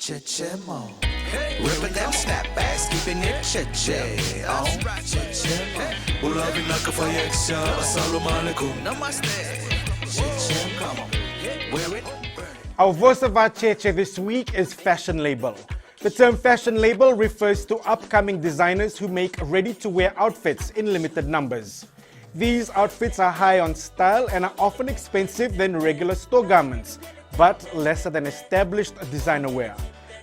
Chichimo. Ripping them snapbacks, keeping it chiche. Oh, Chichimo. Ulabi naka for yaksha, assalamu alaikum. Namaste. Chichimo, come on. Wear it. Our voice of our cheche this week is fashion label. The term fashion label refers to upcoming designers who make ready-to-wear outfits in limited numbers. These outfits are high on style and are often expensive than regular store garments, but lesser than established designer wear.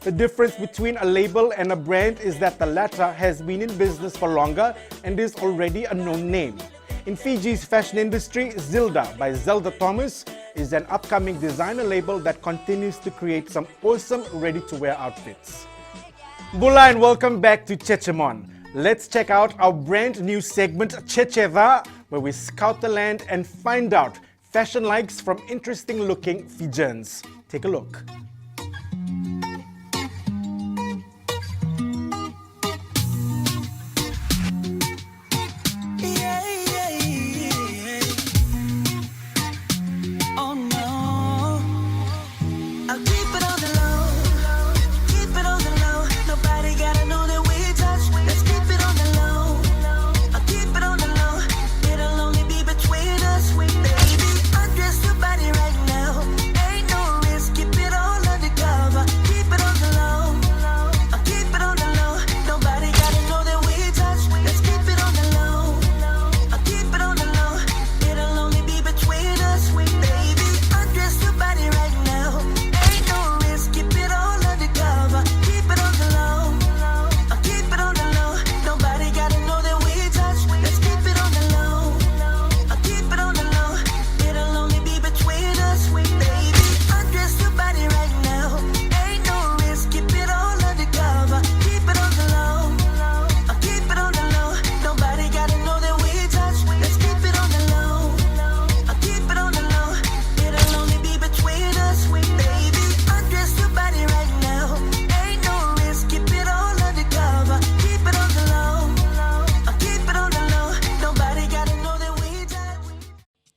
The difference between a label and a brand is that the latter has been in business for longer and is already a known name. In Fiji's fashion industry, Zilda by Zelda Thomas is an upcoming designer label that continues to create some awesome ready-to-wear outfits. Bula and welcome back to Chechemon. Let's check out our brand new segment Checheva, where we scout the land and find out fashion likes from interesting looking Fijians. Take a look.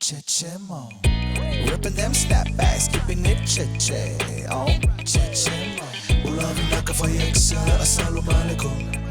Chichimo. Ripping them snapbacks, keeping it chiche. Oh, Chichimo. Ulabi naka for yaksha, assalamu alaikum.